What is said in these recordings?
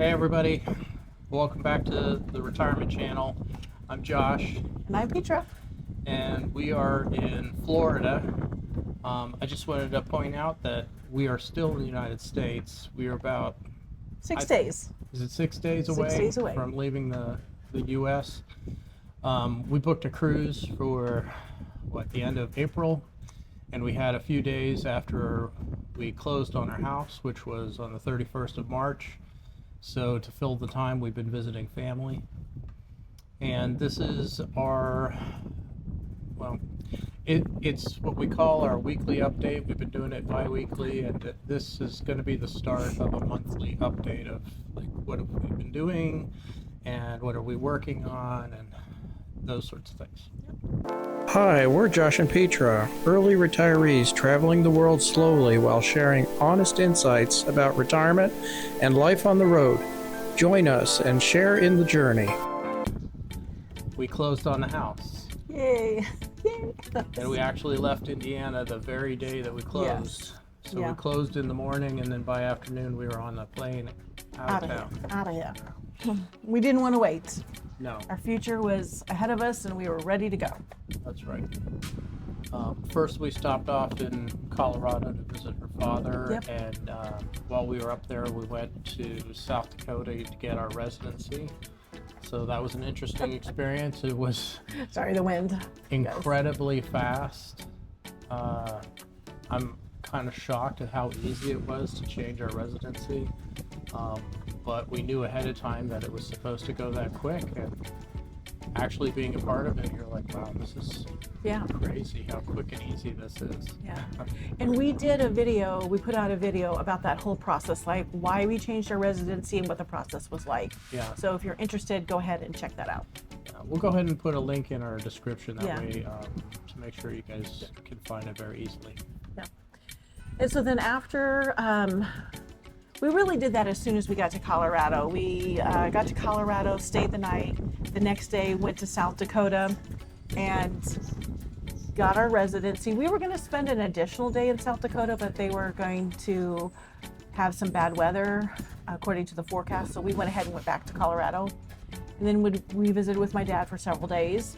Hey everybody, welcome back to the Retirement Channel. I'm Josh, And I'm Petra. and we are in Florida. I just wanted to point out that we are still in the United States. We are about 6 days. Is it 6 days away, 6 days away from leaving the U.S.? We booked a cruise for the end of April, and we had a few days after we closed on our house, which was on the 31st of March. So to fill the time, we've been visiting family. And this is our, it's what we call our weekly update. We've been doing it bi-weekly, and this is going to be the start of a monthly update of like what have we been doing and what are we working on and those sorts of things. Hi, we're Josh and Petra, early retirees traveling the world slowly while sharing honest insights about retirement and life on the road. Join us and share in the journey. We closed on the house. Yay. Yay. And we actually left Indiana the very day that we closed. Yes. So Yeah. we closed in the morning, and then by afternoon we were on the plane out of town. Out of here. We didn't want to wait. No, Our future was ahead of us and we were ready to go. that's right. First, we stopped off in Colorado to visit her father, Yep. and while we were up there, we went to South Dakota to get our residency. So that was an interesting experience. It was Sorry, the wind. incredibly fast. I'm kind of shocked at how easy it was to change our residency, but we knew ahead of time that it was supposed to go that quick, and actually being a part of it, you're like, wow, this is Yeah. crazy how quick and easy this is. Yeah. And we put out a video about that whole process, like why we changed our residency and what the process was like. Yeah. So if you're interested, go ahead and check that out. We'll go ahead and put a link in our description that Yeah. way to make sure you guys can find it very easily. Yeah. And so then after, we really did that as soon as we got to Colorado. We got to Colorado, stayed the night. The next day went to South Dakota and got our residency. We were going to spend an additional day in South Dakota, but they were going to have some bad weather according to the forecast. So we went ahead and went back to Colorado. And then we visited with my dad for several days.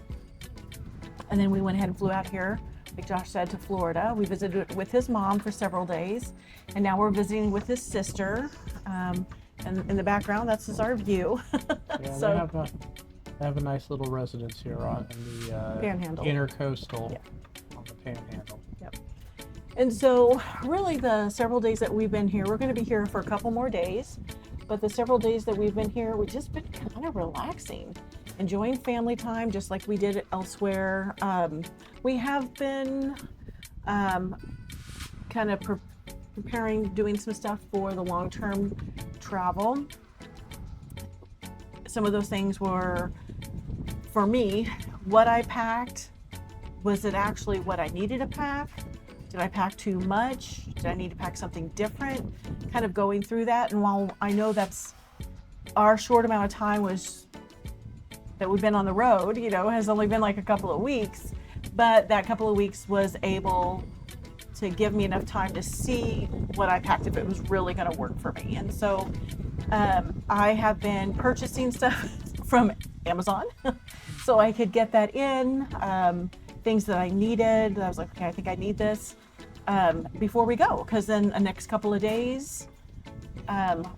And then we went ahead and flew out here, like Josh said, to Florida. We visited with his mom for several days, and now we're visiting with his sister. And in the background, that's just our view. Yeah, So they have a nice little residence here on in the Panhandle. intercoastal Yeah. on the Panhandle. Yep. And so really the several days that we've been here, we're going to be here for a couple more days, but the several days that we've been here, we've just been kind of relaxing, enjoying family time just like we did elsewhere. We have been kind of preparing, doing some stuff for the long-term travel. Some of those things were, for me, what I packed. Was it actually what I needed to pack? Did I pack too much? Did I need to pack something different? Kind of going through that. And while I know that's our short amount of time that we've been on the road, has only been like a couple of weeks, but that couple of weeks was able to give me enough time to see what I packed, if it was really going to work for me. And so I have been purchasing stuff from Amazon so I could get that in, things that I needed. I was like, okay, I think I need this before we go, because then the next couple of days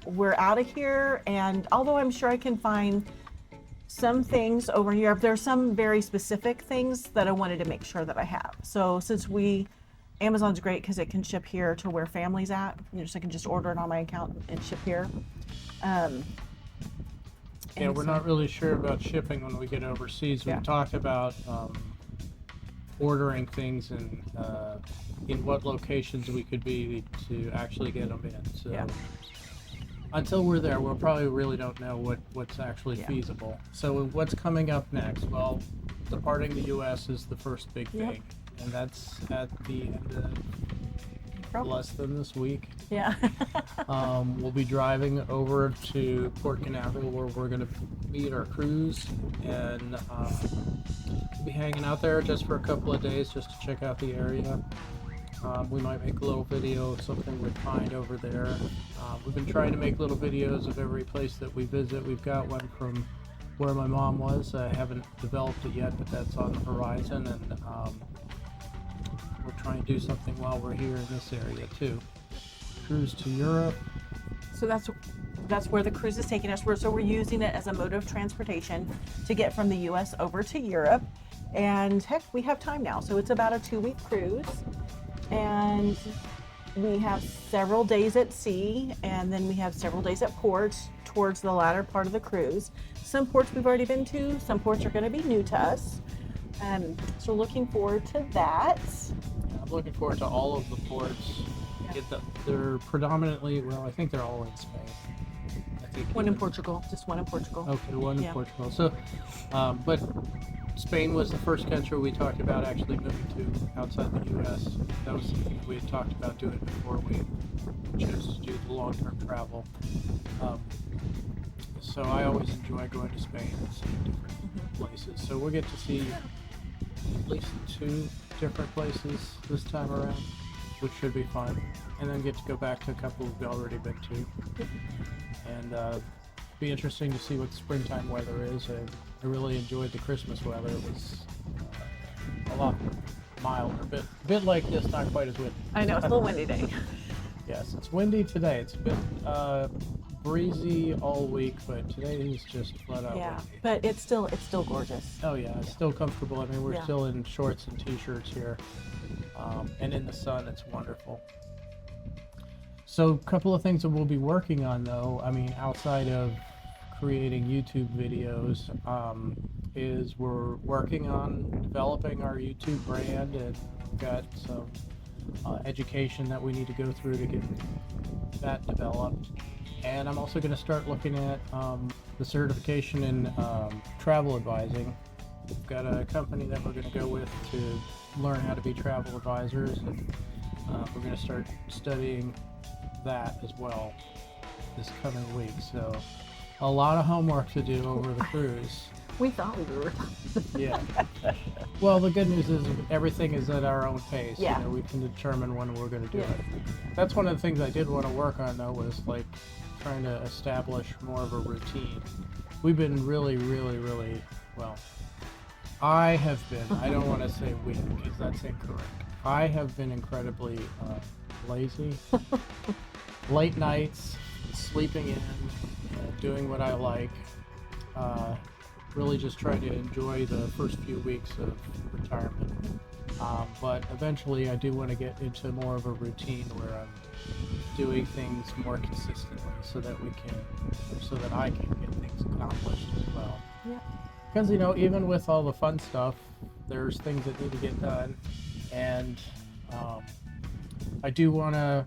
we're out of here. And although I'm sure I can find some things over in Europe, there are some very specific things that I wanted to make sure that I have. So since Amazon's great because it can ship here to where family's at. So I can just order it on my account and ship here. Yeah, we're not really sure about shipping when we get overseas. Yeah. We've talked about ordering things and in what locations we could be to actually get them in. So Yeah. until we're there, we'll probably really don't know what's actually Yeah. feasible. So what's coming up next? Well, departing the U.S. is the first big Yep. thing, and that's at the end of less than this week. Yeah. We'll be driving over to Port Canaveral where we're going to meet our cruise, and we'll be hanging out there just for a couple of days just to check out the area. We might make a little video of something we find over there. We've been trying to make little videos of every place that we visit. We've got one from where my mom was. I haven't developed it yet, but that's on the horizon, and we'll try and do something while we're here in this area too. Cruise to Europe. So that's where the cruise is taking us. So we're using it as a mode of transportation to get from the U.S. over to Europe. And heck, we have time now. So it's about a 2-week cruise. And we have several days at sea, and then we have several days at port towards the latter part of the cruise. Some ports we've already been to, some ports are going to be new to us. So looking forward to that. I'm looking forward to all of the ports. They're predominantly, well, I think they're all in Spain. I think One in Portugal, just one in Portugal. Okay, one in Yeah. Portugal. So, but Spain was the first country we talked about actually moving to outside the U.S. That was something we had talked about doing before we chose to do the long-term travel. So I always enjoy going to Spain and seeing different places. So we'll get to see at least 2 different places this time around, which should be fun. And then get to go back to a couple we've already been to. And be interesting to see what the springtime weather is. I really enjoyed the Christmas weather. It was a lot milder, a bit like this, not quite as windy. I know, it's a little windy day. Yes, it's windy today. It's been breezy all week, but today is just flat out Yeah, windy. but it's still gorgeous. Oh yeah, it's still comfortable. I mean, we're Yeah. still in shorts and t-shirts here, and in the sun, it's wonderful. So a couple of things that we'll be working on though, I mean, outside of creating YouTube videos, is we're working on developing our YouTube brand, and we've got some education that we need to go through to get that developed. And I'm also going to start looking at the certification in travel advising. We've got a company that we're going to go with to learn how to be travel advisors, and we're going to start studying that as well this coming week. So a lot of homework to do over the cruise. We thought we were. Yeah. Well, the good news is everything is at our own pace. Yeah. You know, we can determine when we're going to do Yeah. it. That's one of the things I did want to work on though, was like trying to establish more of a routine. We've been really, well, I have been, I don't want to say we because that's incorrect. I have been incredibly lazy. Late nights, sleeping in, doing what I like. Really just trying to enjoy the first few weeks of retirement. But eventually I do want to get into more of a routine where I'm doing things more consistently so that I can get things accomplished as well. Yeah. Because, you know, even with all the fun stuff, there's things that need to get done. And I do want to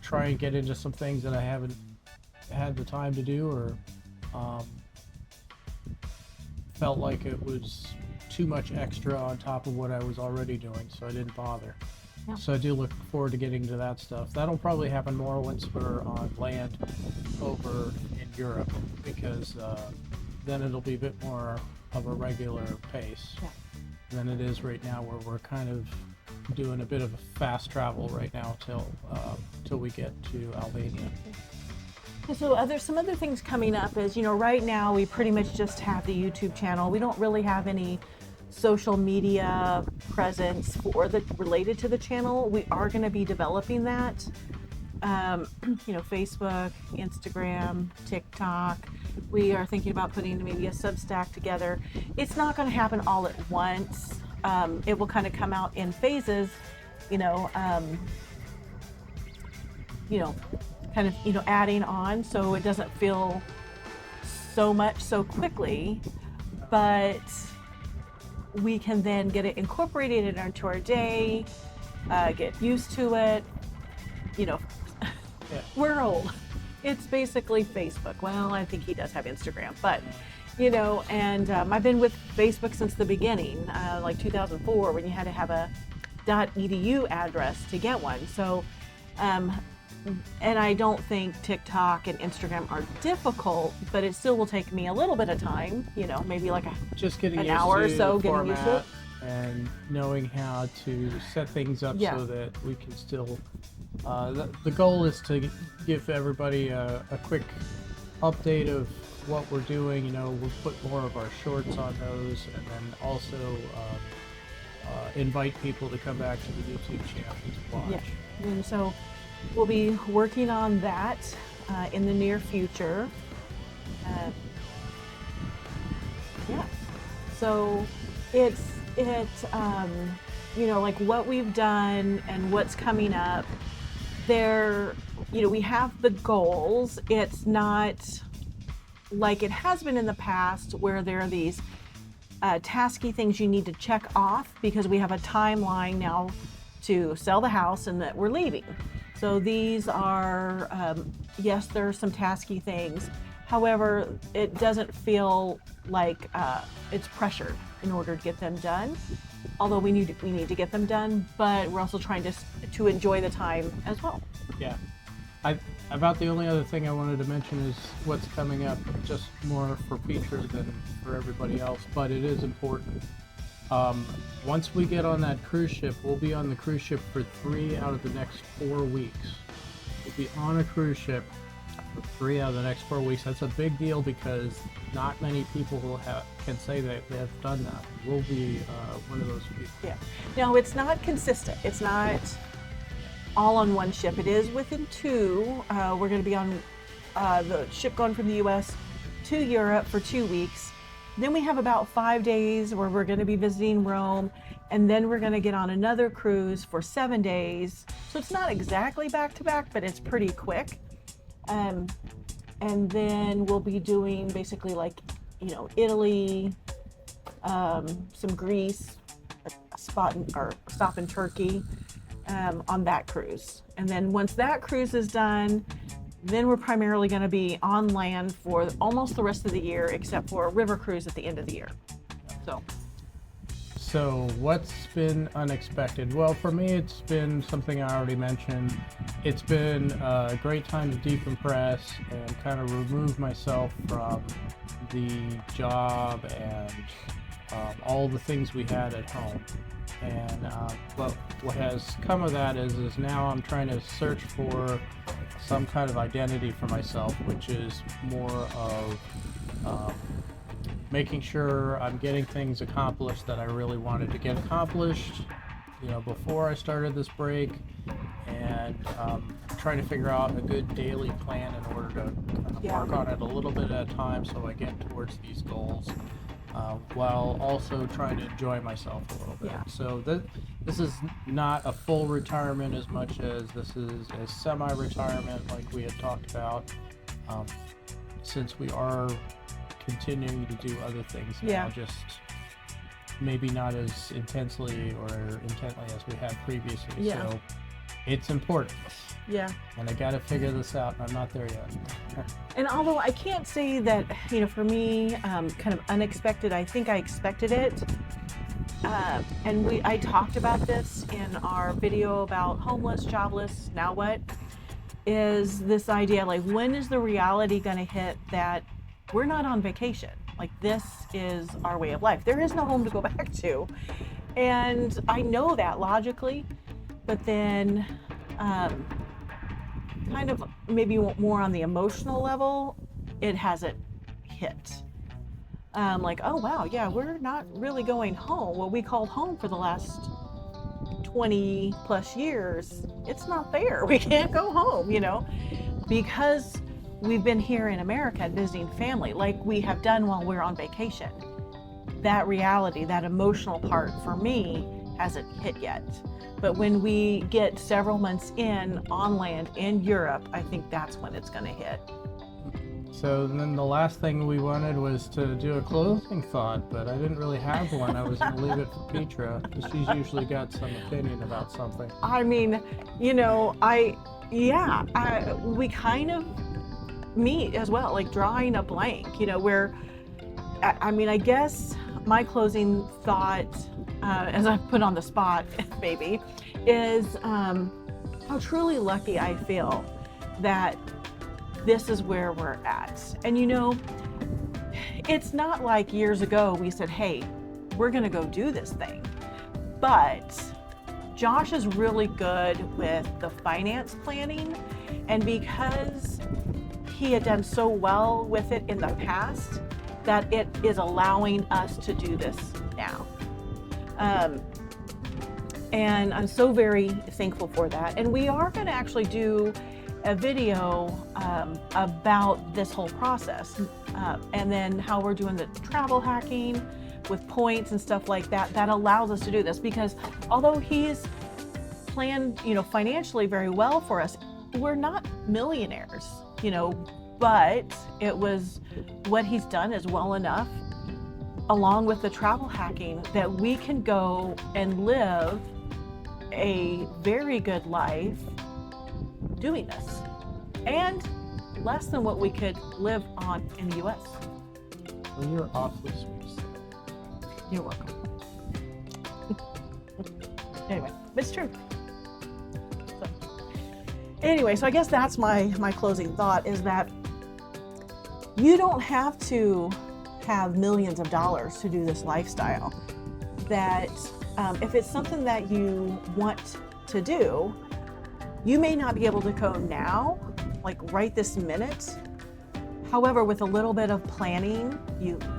try and get into some things that I haven't had the time to do, or felt like it was too much extra on top of what I was already doing, so I didn't bother. Yeah. So I do look forward to getting to that stuff. That'll probably happen more once we're on land over in Europe, because then it'll be a bit more of a regular pace Yeah. than it is right now, where we're kind of doing a bit of a fast travel right now till we get to Albania. So some other things coming up is, you know, right now we pretty much just have the YouTube channel. We don't really have any social media presence related to the channel. We are going to be developing that. You know, Facebook, Instagram, TikTok. We are thinking about putting maybe a Substack together. It's not going to happen all at once. It will kind of come out in phases, kind of, adding on, so it doesn't feel so much so quickly, but we can then get it incorporated into our day, get used to it. Yeah. We're old. It's basically Facebook. Well, I think he does have Instagram, but and I've been with Facebook since the beginning, like 2004, when you had to have a .edu address to get one. So, and I don't think TikTok and Instagram are difficult, but it still will take me a little bit of time, maybe like Just getting an used hour or to so the getting used to it. and knowing how to set things up Yeah. so that we can still. The goal is to give everybody a quick update of what we're doing. We'll put more of our shorts on those, and then also invite people to come back to the YouTube channel to watch. Yeah. And so we'll be working on that in the near future. Yeah. So it's like what we've done and what's coming up. There, we have the goals. It's not like it has been in the past where there are these tasky things you need to check off because we have a timeline now to sell the house and that we're leaving. So these are, yes, there are some tasky things. However, it doesn't feel like it's pressured in order to get them done. Although we need to get them done, but we're also trying to enjoy the time as well. Yeah. About the only other thing I wanted to mention is what's coming up, just more for Petra than for everybody else, but it is important. Once we get on that cruise ship, we'll be on the cruise ship for 3 out of the next 4 weeks. We'll be on a cruise ship for 3 out of the next 4 weeks. That's a big deal because not many people can say that they have done that. We'll be one of those people. Yeah. No, it's not consistent. It's not all on one ship. It is within 2. We're going to be on the ship going from the U.S. to Europe for 2 weeks. Then we have about 5 days where we're going to be visiting Rome, and then we're going to get on another cruise for 7 days. So it's not exactly back to back, but it's pretty quick. And then we'll be doing basically like, Italy, some Greece, a stop in Turkey on that cruise. And then once that cruise is done, then we're primarily going to be on land for almost the rest of the year, except for a river cruise at the end of the year. So what's been unexpected? Well, for me, it's been something I already mentioned. It's been a great time to decompress and kind of remove myself from the job and all the things we had at home. And what has come of that is now I'm trying to search for some kind of identity for myself, which is more of making sure I'm getting things accomplished that I really wanted to get accomplished, before I started this break, and trying to figure out a good daily plan in order to kind of work on it a little bit at a time so I get towards these goals, while also trying to enjoy myself a little bit. Yeah. So this is not a full retirement as much as this is a semi-retirement like we had talked about, since we are continuing to do other things now, just maybe not as intensely or intently as we had previously. Yeah. So it's important. Yeah. And I got to figure this out, and I'm not there yet. And although I can't say that, for me, kind of unexpected, I think I expected it. And I talked about this in our video about homeless, jobless, now what? Is this idea, like, when is the reality going to hit that we're not on vacation? Like, this is our way of life. There is no home to go back to. And I know that logically, but then kind of maybe more on the emotional level, it hasn't hit. Like, oh wow, yeah, we're not really going home. What we called home for the last 20 plus years, it's not there. We can't go home, because we've been here in America visiting family like we have done while we're on vacation. That reality, that emotional part for me hasn't hit yet. But when we get several months on land in Europe, I think that's when it's going to hit. So then the last thing we wanted was to do a closing thought, but I didn't really have one. I was going to leave it for Petra, because she's usually got some opinion about something. I mean, we kind of meet as well, like drawing a blank, where, I guess my closing thought, as I put on the spot, maybe, is how truly lucky I feel that this is where we're at. And it's not like years ago we said, hey, we're gonna go do this thing. But Josh is really good with the finance planning, and because he had done so well with it in the past, that it is allowing us to do this now. And I'm so very thankful for that. And we are going to actually do a video about this whole process, and then how we're doing the travel hacking with points and stuff like that. That allows us to do this, because although he's planned, financially very well for us, we're not millionaires, but it was what he's done is well enough, along with the travel hacking, that we can go and live a very good life doing this, and less than what we could live on in the US. Well, you're awfully sweet. You're welcome. Anyway, but it's true. So I guess that's my closing thought, is that you don't have to have millions of dollars to do this lifestyle. That if it's something that you want to do, you may not be able to go now, like right this minute. However, with a little bit of planning,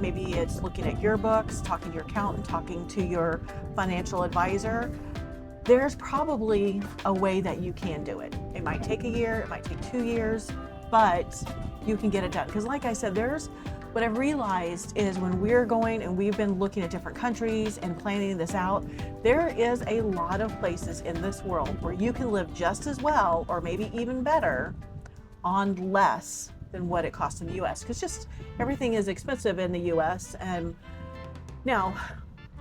maybe it's looking at your books, talking to your accountant, talking to your financial advisor, there's probably a way that you can do it. It might take a year, it might take 2 years, but you can get it done. Because like I said, what I've realized is when we're going and we've been looking at different countries and planning this out, there is a lot of places in this world where you can live just as well, or maybe even better, on less than what it costs in the US. Because just everything is expensive in the US. And now,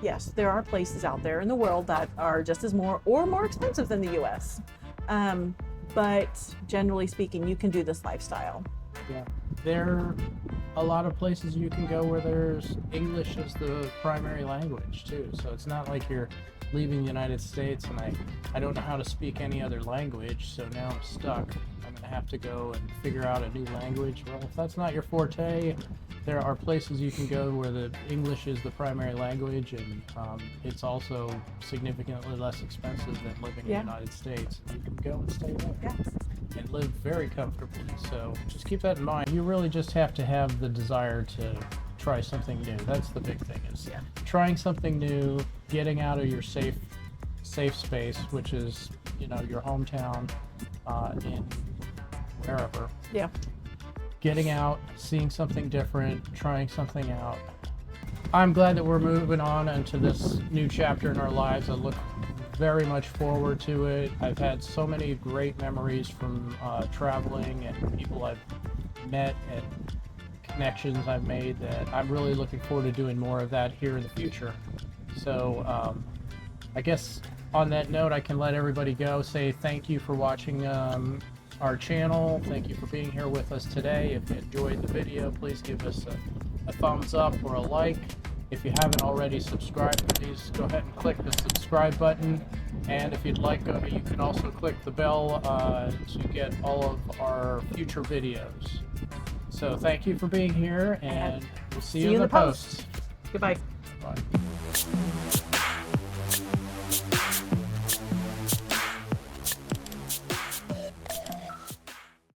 yes, there are places out there in the world that are just as more expensive than the US. But generally speaking, you can do this lifestyle. Yeah. There are a lot of places you can go where there's English as the primary language too. So it's not like you're leaving the United States and I don't know how to speak any other language, so now I'm stuck. I'm gonna have to go and figure out a new language. Well, if that's not your forte, there are places you can go where the English is the primary language, and it's also significantly less expensive than living in the United States. You can go and stay there and live very comfortably. So just keep that in mind. You really just have to have the desire to try something new. That's the big thing, is trying something new, getting out of your safe space, which is your hometown in wherever. Yeah. Getting out, seeing something different, trying something out. I'm glad that we're moving on into this new chapter in our lives. I look very much forward to it. I've had so many great memories from traveling, and people I've met and connections I've made, that I'm really looking forward to doing more of that here in the future. So I guess on that note, I can let everybody go, say thank you for watching our channel. Thank you for being here with us today. If you enjoyed the video, please give us a thumbs up or a like. If you haven't already subscribed, please go ahead and click the subscribe button. And if you'd like, you can also click the bell to get all of our future videos. So thank you for being here, and we'll see you in the post. Goodbye. Bye.